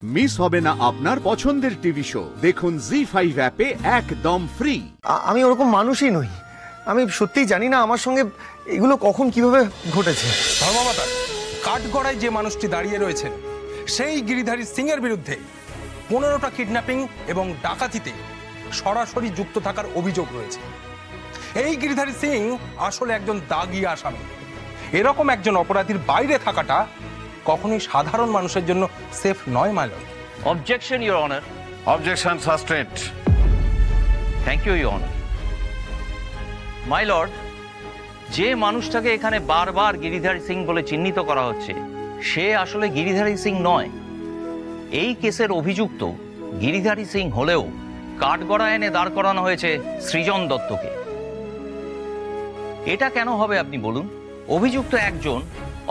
Miss হবে না আপনার পছন্দের টিভি শো। দেখুন জি5 অ্যাপে একদম ফ্রি। আমি ওরকম মানুষই নই। আমি সত্যিই জানি না আমার সঙ্গে এগুলো কখন কিভাবে ঘটেছে। ধর্মমাতা, কাঠগড়ায় যে মানুষটি দাঁড়িয়ে রয়েছেন সেই গিরিধারী সিং এর বিরুদ্ধে 15টা কিডন্যাপিং এবং ডাকাতিতে সরাসরি যুক্ত থাকার অভিযোগ রয়েছে। এই গিরিধারী সিং আসলে একজন দাগি আসামি। এরকম একজন অপরাধীর বাইরে থাকাটা কখনোই সাধারণ মানুষের জন্য সেফ নয় my lord. Objection, Your Honor. Objection sustained. Thank you, Your Honor. My Lord, যে মানুষটাকে এখানে বারবার গিরিধারী সিং বলে চিহ্নিত করা হচ্ছে সে আসলে গিরিধারী সিং নয়। এই কেসের অভিযুক্ত গিরিধারী সিং হলেও কাঠগড়া এনে দাঁড় করানো হয়েছে সৃজন দত্তকে। এটা কেন হবে আপনি বলুন? অভিযুক্ত একজন,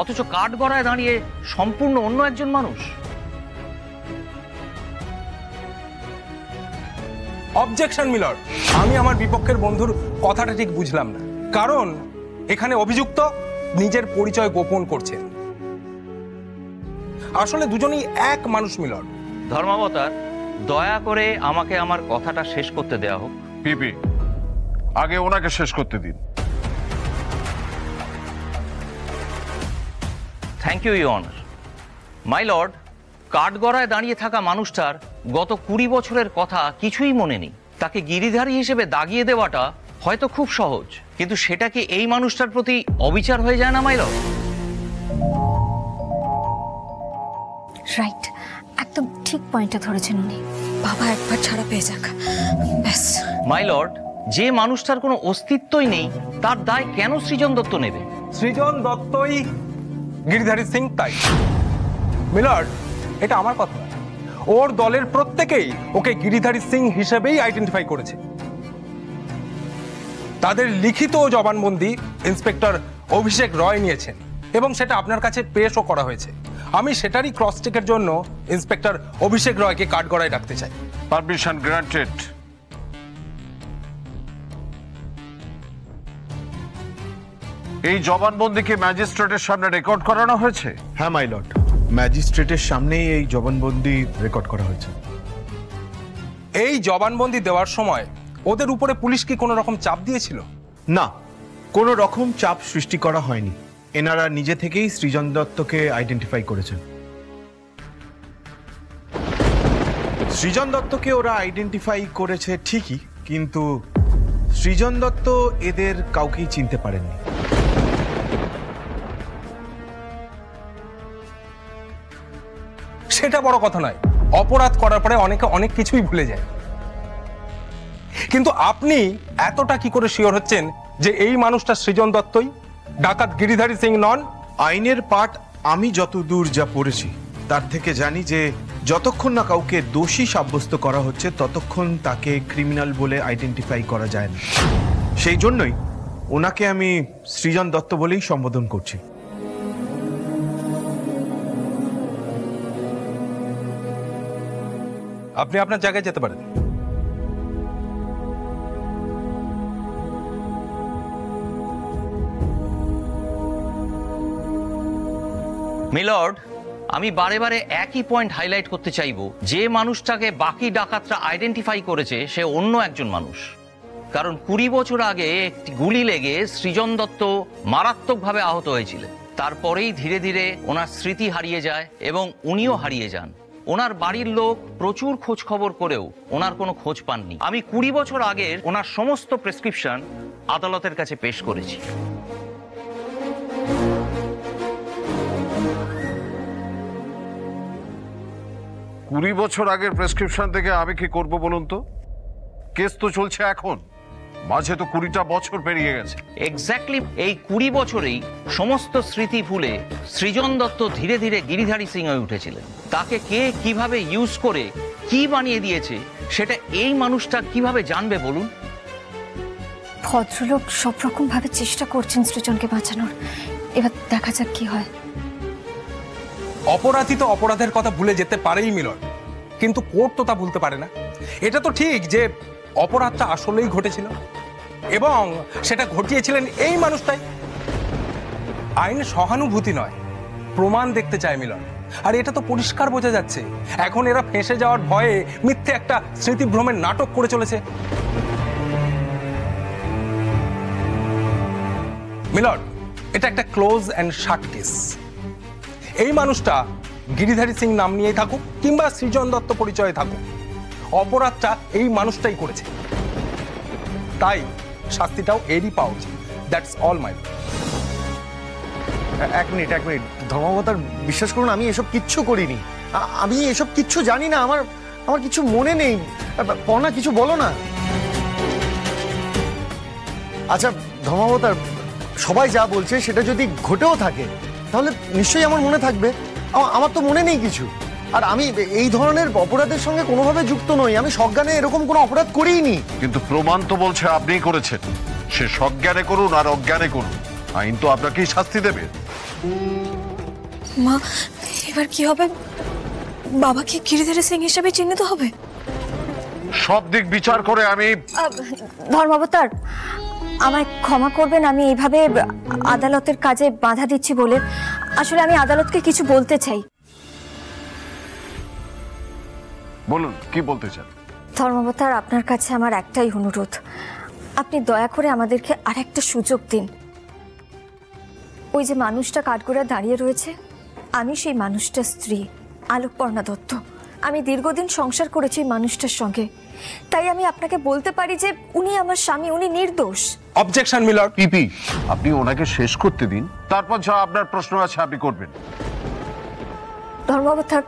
অথচ কাঠগড়ায় দাঁড়িয়ে সম্পূর্ণ অন্য একজন মানুষ। অবজেকশন মিলর, আমি আমার বিপক্ষের বন্ধুর কথাটা ঠিক বুঝলাম না। কারণ এখানে অভিযুক্ত নিজের পরিচয় গোপন করছেন। আসলে দুজনেই এক মানুষ মিলর। ধর্মাবতার, দয়া করে আমাকে আমার কথাটা শেষ করতে দেয়া হোক। পিপি, আগে ওনাকে শেষ করতে দিন। Thank you, your honour. My lord, কাঠগড়ায় দাঁড়িয়ে থাকা মানুষটার গত 20 বছরের কথা কিছুই মনে নেই। তাকে গিরিধারী হিসেবে দাগিয়ে দেওয়াটা হয়তো খুব সহজ, কিন্তু সেটা কি এই মানুষটার প্রতি অবিচার হয়ে যায় না মাই লর্ড? রাইট, একদম ঠিক পয়েন্টটা ধরেছেন উনি। বাবা একবার ছাড়া পেয়ে যাক ব্যাস। মাই লর্ড, যে মানুষটার কোনো অস্তিত্বই নেই তার দায় কেন সৃজন দত্ত নেবে? সৃজন দত্তই গিরিধারী সিং তাই। মিলর্ড, এটা আমার কথা না। ওর দলের প্রত্যেকেই ওকে গিরিধারী সিং হিসেবেই আইডেন্টিফাই করেছে। তাদের লিখিত জবানবন্দি ইন্সপেক্টর অভিষেক রয় নিয়েছেন এবং সেটা আপনার কাছে পেশও করা হয়েছে। আমি সেটারই ক্রস চেকের জন্য ইন্সপেক্টর অভিষেক রয়কে কাঠগড়ায় ডাকতে চাই। Permission granted. এই জবানবন্দি কি ম্যাজিস্ট্রেটের সামনে রেকর্ড করানো হয়েছে? হ্যাঁ মাই লর্ড, ম্যাজিস্ট্রেটের সামনেই এই জবানবন্দি রেকর্ড করা হয়েছে। এই জবানবন্দি দেওয়ার সময় ওদের উপরে পুলিশ কি কোনো রকম চাপ দিয়েছিল? না, কোনো রকম চাপ সৃষ্টি করা হয়নি। এনারা নিজে থেকেই সৃজন দত্তকে আইডেন্টিফাই করেছেন। সৃজন দত্তকে ওরা আইডেন্টিফাই করেছে ঠিকই, কিন্তু সৃজন দত্ত এদের কাউকেই চিনতে পারেননি। সেটা বড় কথা নয়। অপরাধ করার পরে অনেকে অনেক কিছুই ভুলে যায়। কিন্তু আপনি এতটা কি করে শিওর হচ্ছেন যে এই মানুষটা সৃজন দত্তই, ডাকাত গিরিধারী সিং নন? আইনের পাঠ আমি যতদূর যা পড়েছি তার থেকে জানি যে যতক্ষণ না কাউকে দোষী সাব্যস্ত করা হচ্ছে ততক্ষণ তাকে ক্রিমিনাল বলে আইডেন্টিফাই করা যায় না। সেই জন্যই ওনাকে আমি সৃজন দত্ত বলেই সম্বোধন করছি। আপনি আপনার জায়গায় যেতে পারেন। মিলর্ড, আমি বারে বারে একই পয়েন্ট হাইলাইট করতে চাইব, যে মানুষটাকে বাকি ডাকাতরা আইডেন্টিফাই করেছে সে অন্য একজন মানুষ। কারণ 20 বছর আগে একটি গুলি লেগে সৃজন দত্ত মারাত্মকভাবে আহত হয়েছিলেন। তারপরেই ধীরে ধীরে ওনার স্মৃতি হারিয়ে যায় এবং উনিও হারিয়ে যান। ওনার বাড়ির লোক প্রচুর খোঁজ খবর করেও ওনার কোনো খোঁজ পাননি। আমি 20 বছর আগের ওনার সমস্ত প্রেসক্রিপশন আদালতের কাছে পেশ করেছি। কুড়ি বছর আগের প্রেসক্রিপশন থেকে আমি কি করব বলুন তো? কেস তো চলছে এখন, মাঝে তো 20টা বছর পেরিয়ে গেছে। এক্স্যাক্টলি এই 20 বছরেই সমস্ত স্মৃতি ভুলে সৃজন দত্ত ধীরে ধীরে গিরিধারী সিং হয়ে উঠেছিলেন। তাকে কে কিভাবে ইউজ করে কি বানিয়ে দিয়েছে সেটা এই মানুষটা কিভাবে জানবে বলুন? ভদ্রলোক সব রকম ভাবে চেষ্টা করছেন সৃজনকে বাঁচানোর। এবার দেখা যাক কি হয়। অপরাধী তো অপরাধের কথা ভুলে যেতে পারেই মিলন, কিন্তু কোর্ট তো তা ভুলতে পারে না। এটা তো ঠিক যে অপরাধটা আসলেই ঘটেছিল এবং সেটা ঘটিয়েছিলেন এই মানুষটাই। আইন সহানুভূতি নয়, প্রমাণ দেখতে চায় মিলন। আর এটা তো পরিষ্কার বোঝা যাচ্ছে এখন এরা ফেঁসে যাওয়ার ভয়ে মিথ্যে একটা স্মৃতিভ্রমের নাটক করে চলেছে। মিলর্ড, এটা একটা ক্লোজ অ্যান্ড শার্ট কেস। এই মানুষটা গিরিধারী সিং নাম নিয়েই থাকুক কিংবা সৃজন দত্ত পরিচয়ে থাকুক, অপরাধটা এই মানুষটাই করেছে, তাই শাস্তিটাও এরই পাওয়া উচিত। That's all my. এক মিনিট ধর্মাবতার, বিশ্বাস করুন আমি এসব কিচ্ছু করিনি। আমি এসব কিচ্ছু জানি না, আমার কিছু মনে নেই। পর্ণা, কিছু বলো না। আচ্ছা ধর্মাবতার, সবাই যা বলছে সেটা যদি ঘটেও থাকে তাহলে নিশ্চয়ই আমার মনে থাকবে। আমার তো মনে নেই কিছু। আর আমি এই ধরনের অপরাধের সঙ্গে কোনোভাবে যুক্ত নই। আমি সজ্ঞানে এরকম কোনো অপরাধ করিনি। কিন্তু প্রমাণ তো বলছে আপনিই করেছেন। সে সজ্ঞানে করুন আর অজ্ঞানে করুন, আইন তো আপনাকেই শাস্তি দেবে। মা, এবার কি হবে? বাবাকে গিরিধারী সিং হিসেবে চিহ্নিত হবে? সব দিক বিচার করে আমি ধর্মাবতার, আমায় ক্ষমা করবেন, আমি এইভাবে আদালতের কাজে বাধা দিচ্ছি বলে। আসলে আমি আদালতকে কিছু বলতে চাই। বলুন, কি বলতে চান? ধর্মাবতার, আপনার কাছে আমার একটাই অনুরোধ, আপনি দয়া করে আমাদেরকে আরেকটা সুযোগ দিন। ওই যে মানুষটা কাঠগোড়ায় দাঁড়িয়ে রয়েছে, আমি সেই মানুষটার স্ত্রী আলোকপর্ণা দত্ত। আমি দীর্ঘদিন সংসার করেছি এই মানুষটার সঙ্গে, তাই আমি আপনাকে বলতে পারি যে উনি আমার স্বামী, উনি নির্দোষ। Objection milord. পিপি, আপনি ওনাকে শেষ করতে দিন, তারপর যা আপনার প্রশ্ন আছে আপনি করবেন। ধর্মাবতার,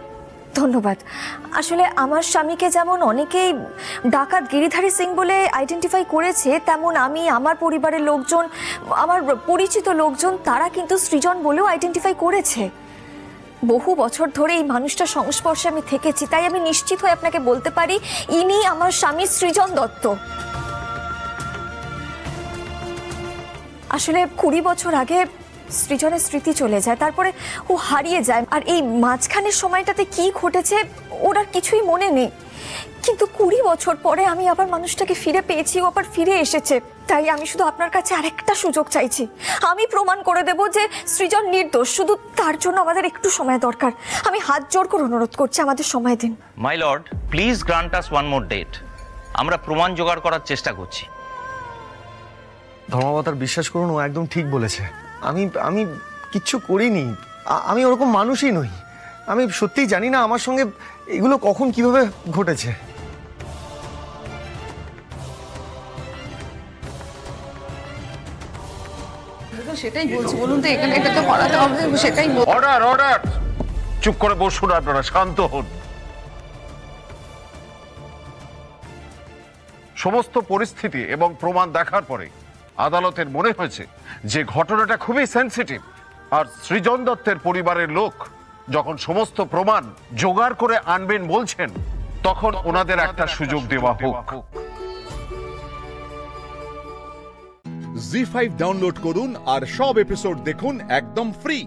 ধন্যবাদ। আসলে আমার স্বামীকে যেমন অনেকেই ডাকাত গিরিধারী সিং বলে আইডেন্টিফাই করেছে, তেমন আমি, আমার পরিবারের লোকজন, আমার পরিচিত লোকজন, তারা কিন্তু সৃজন বলেও আইডেন্টিফাই করেছে। বহু বছর ধরে এই মানুষটার সংস্পর্শে আমি থেকেছি, তাই আমি নিশ্চিত হয়ে আপনাকে বলতে পারি ইনি আমার স্বামী সৃজন দত্ত। আসলে 20 বছর আগে সৃজনের স্মৃতি চলে যায়, তারপরে ও হারিয়ে যায়। আর এই মাঝখানের সময়টাতে কি ঘটেছে ওর আর কিছুই মনে নেই। কিন্তু 20 বছর পরে আমি আবার মানুষটাকে ফিরে পেয়েছি, ও আবার ফিরে এসেছে। তাই আমি শুধু আপনার কাছে আরেকটা সুযোগ চাইছি। আমি প্রমাণ করে দেব যে সৃজন নির্দোষ, শুধু তার জন্য আমাদের একটু সময় দরকার। আমি হাত জোড় করে অনুরোধ করছি, আমাদের সময় দিন। My lord, please grant us one more date. আমরা প্রমাণ জোগাড় করার চেষ্টা করছি। ধর্মাবতার, বিশ্বাস করুন ও একদম ঠিক বলেছে। আমি কিচ্ছু করিনি। আমি ওরকম মানুষই নই। আমি সত্যিই জানি না আমার সঙ্গে এগুলো কখন কিভাবে ঘটেছে। সেটাই বলছি, বলুন তো, এখানে এটা তো করাতে হবে, সেটাই। Order, order! চুপ করে বসুন, আপনারা শান্ত হন। সমস্ত পরিস্থিতি এবং প্রমাণ দেখার পরে আদালতের মনে হয়েছে যে ঘটনাটা খুবই সেনসিটিভ। আর সৃজন দত্তের পরিবারের লোক যখন সমস্ত প্রমাণ জোগাড় করে আনবেন বলছেন, তখন ওনাদের একটা সুযোগ দেওয়া হোক। জি5 ডাউনলোড করুন আর সব এপিসোড দেখুন একদম ফ্রি।